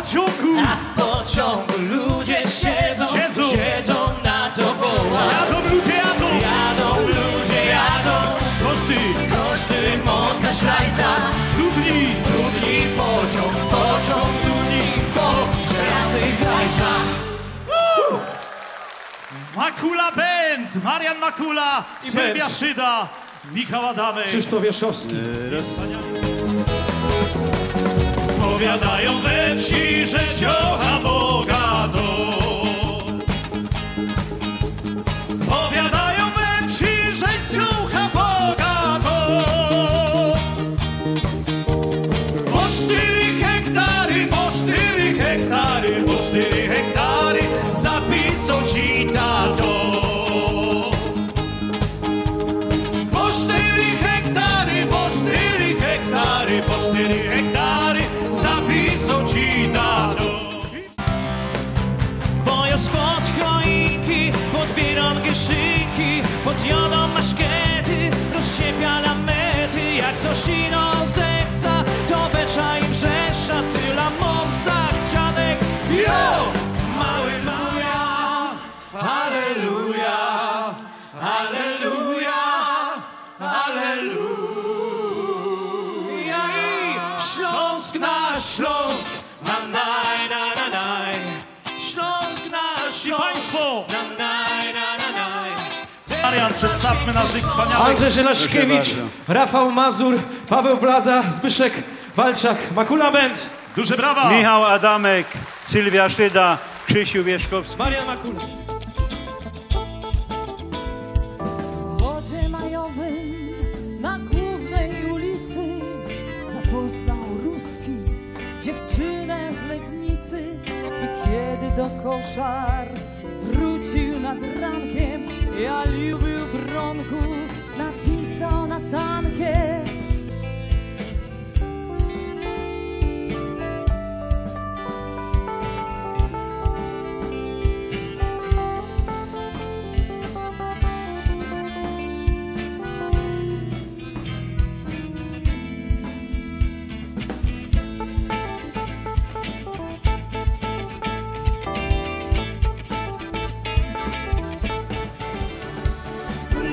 pociągu. A w pociągu ludzie siedzą na dookoła. Jadą ludzie, jadą. Jadą ludzie, jadą. Każdy montaż rajza. Dudni pociąg dudni po żelaznych rajzach. Makula Band, Marian Makula i Sylwia Szyda, Michał Adamek, Krzysztof Wieszowski. Powiadają we wsi, że ziocha bogato. Powiadają we wsi, że ziocha bogato. Po 4 hektary zapisał ci tato. Po 4 hektary zapisał ci tato. Bo już pod choinki podbieram gieszynki, podjadą maszkiety, rozsiepia na mety. Jak coś ino zechca, to becza im brzesza, tyla mom zachcianek. Jo! Halleluja, halleluja, halleluja, halleluja. I Śląsk nasz Śląsk, na naj, na na naj. Śląsk nasz Śląsk, Państwo! na naj, na na naj. Marian, przedstawmy naszych wspaniałych... Andrzej Żelaszkiewicz, Rafał Mazur, Paweł Plaza, Zbyszek Walczak, Makula Band. Duże brawa! Michał Adamek, Sylwia Szyda, Krzysiu Wieszkowski. Marian Makula. W wodzie majowym na głównej ulicy zapoznał Ruski dziewczynę z Legnicy i kiedy do koszar wrócił nad rankiem, ja lubił Bronku, napisał na tankie.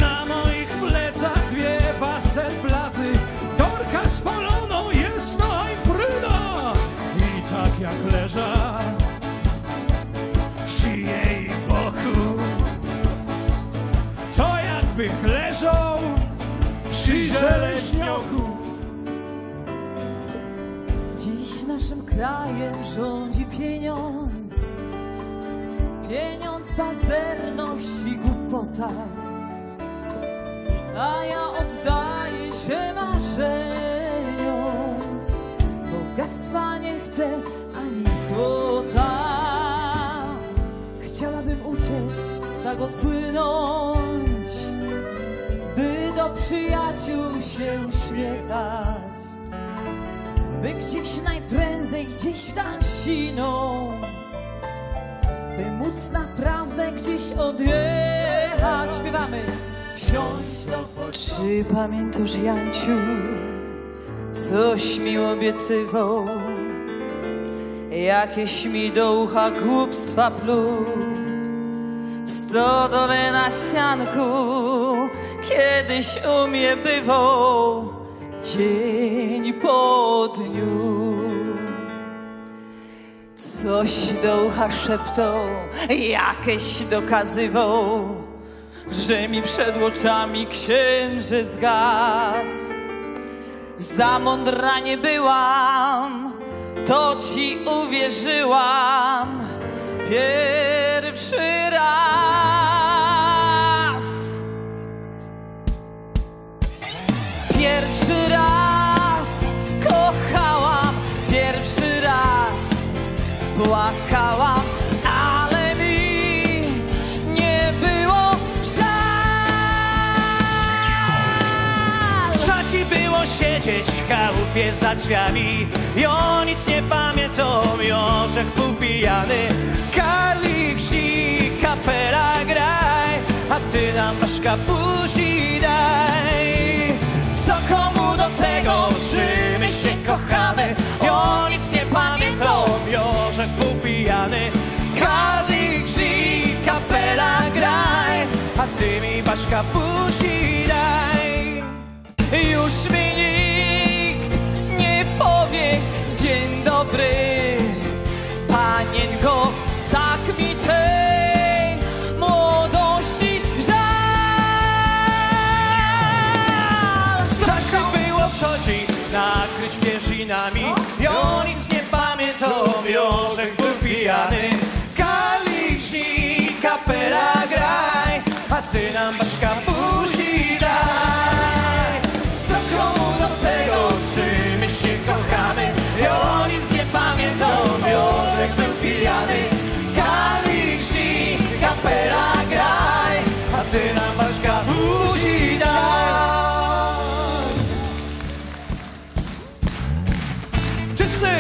Na moich plecach wiewa set blazy, Dorka spaloną jest najbryda. I tak jak leża przy jej boku, to jakbych leżał przy żeleźnioku. Dziś naszym krajem rządzi pieniądz, pieniądz, pazerność i głupota. A ja oddaję się marzeniom, bogactwa nie chcę ani złota. Chciałabym uciec, tak odpłynąć, by do przyjaciół się uśmiechać, by gdzieś najprędzej, gdzieś w dal siną, by móc naprawdę gdzieś odjechać. Śpiewamy. Wsiąść do pociągu. Czy pamiętasz, Janciu, coś mi obiecywał, jakieś mi do ucha głupstwa pluł? W stodole na sianku kiedyś u mnie bywał dzień po dniu. Coś do ucha szeptał, jakieś dokazywał, że mi przed oczami księżyc zgasł. Za mądra nie byłam, to ci uwierzyłam pierwszy raz. Pierwszy raz kochałam, pierwszy raz płakałam, ale mi nie było żal. Żal ci było siedzieć w chałupie za drzwiami i o nic nie pamiętał, Jorzek był pijany. Karlik si, kapela graj, a ty nam baszka buzi daj. Co komu do tego, że my się kochamy, i o nic nie pamiętał, Jorzek ty mi Baśka buzi daj. Już mi nikt nie powie dzień dobry, panienko, tak mi tej młodości żal. Strasznie było w Szodzi nakryć pierzinami, i o nic nie pamiętam, Jorzek był pijany. Kaliczni, kapela graj, a ty nam Baśka buzi daj. Co komu do tego, czy my się kochamy, i o nic nie pamiętam, Jorzek był pijany. Kaliczni, kapela graj, a ty nam Baśka buzi daj. Wszyscy!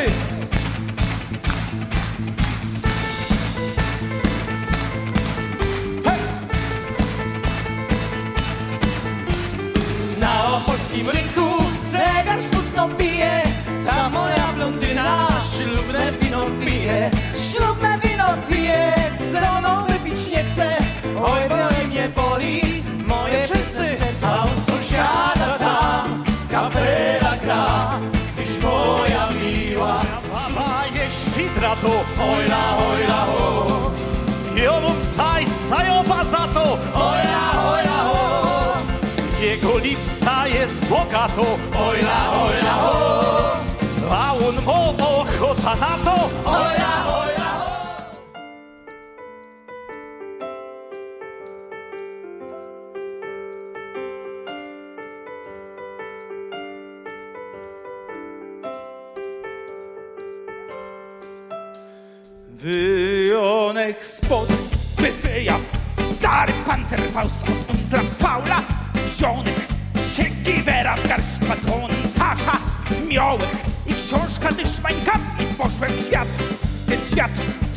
Na opolskim rynku zegar smutno bije, ta moja blondyna ślubne wino pije. Ślubne wino pije, ze mną wypić nie chce. Oj, boli mnie boli, moje wszyscy. A u sąsiada tam kapela gra, dziś moja miła. Baba je świdra to, Ojla, ojla, o, i on saj sajoba za to. ojla, ojla, o, Jego lipsta jest bogato, ojla, ojla, o, a on ma ochota na to. ojla, ojla, o. Wyjonek spod Byfeja, stary pancer Faust od Undra Paula, zionek, siekivera, garść batony, tasza, miołek i książka dyszmańka. I poszłem w świat, ten świat,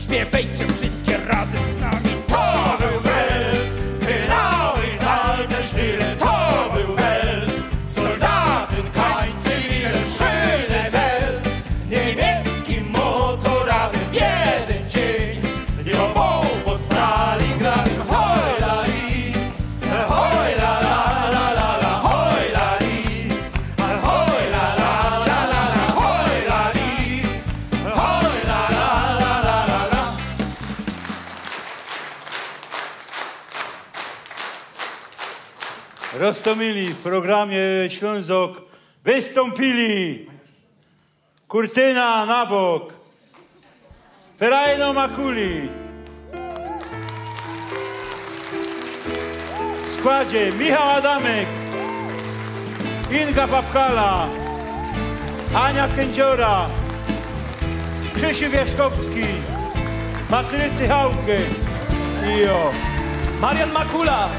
śpiewajcie wszystkie razem z nami. To był Welt, genau in alter Stille, to był Welt, Soldaten, kein Zivil, schöne Welt, niemieckim motorradem w jeden dzień, nie obał pod Stalingradem. Hojlali, hojla la la la la, hojlali, hojla la la la la, hojlali, hojla la la la la la. Roztomili w programie Ślązok wystąpili Kurtyna na bok, Ferajno Makuli, w składzie Michał Adamek, Inga Papkala, Ania Kędziora, Krzysiu Wierzchowski, Patrycy Hałkę i Marian Makula.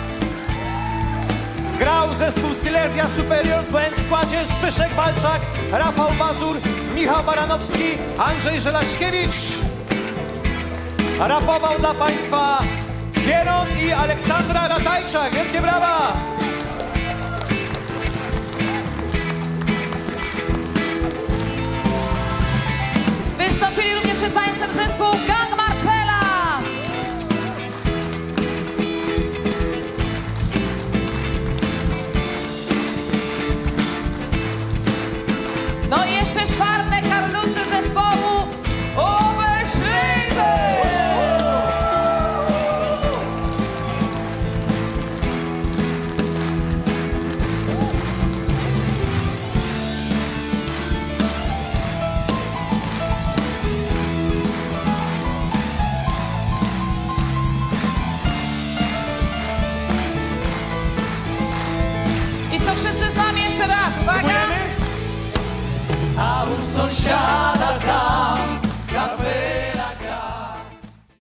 Grał zespół Silesia Superior, byłem w składzie Zbyszek Walczak, Rafał Mazur, Michał Baranowski, Andrzej Żelaśkiewicz. Rapował dla Państwa Kieron i Aleksandra Ratajczak. Wielkie brawa! Wystąpili również przed Państwem zespół Gang Marcela. No i jeszcze czwarne Karlusy zespołu Oberschlesien. I co, wszyscy z nami jeszcze raz, uwaga! A u sąsiada tam